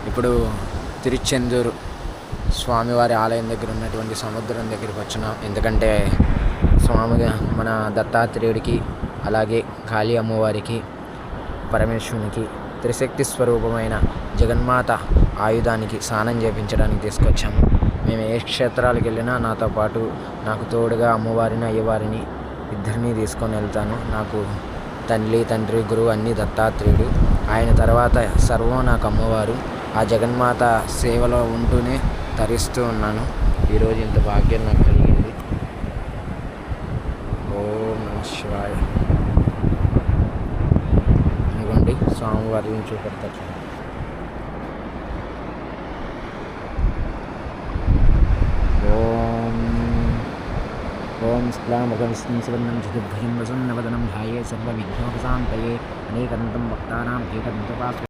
ఇప్పుడు తిరుచెందూరు స్వామివారి ఆలయం దగ్గర ఉన్నటువంటి సముద్రం దగ్గరికి వచ్చినాం. ఎందుకంటే స్వామిగా మన దత్తాత్రేయుడికి, అలాగే కాళీ అమ్మవారికి, పరమేశ్వరునికి, త్రిశక్తి స్వరూపమైన జగన్మాత ఆయుధానికి స్నానం చేయించడానికి తీసుకొచ్చాము. మేము ఏ క్షేత్రాలకు వెళ్ళినా నాతో పాటు నాకు తోడుగా అమ్మవారిని, అయ్యవారిని ఇద్దరిని తీసుకొని వెళ్తాను. నాకు తల్లి, తండ్రి, గురువు అన్నీ దత్తాత్రేయుడు. ఆయన తర్వాత సర్వం నాకు అమ్మవారు. ఆ జగన్మాత సేవలో ఉంటూనే తరిస్తూ ఉన్నాను. ఈరోజు ఇంత భాగ్యం నాకు కలిగింది. ఓం నమః శివాయ. అనుకోండి స్వామివారిని చూపెడతారు. ఓం శుక్లాంబరధరం సువర్ణం చతుర్భుజం ప్రసన్నవదనం ధ్యాయేత్ సర్వవిఘ్నోపశాంతయే. అనేకదంతం భక్తానాం ఏకదంతోపాస్మహే.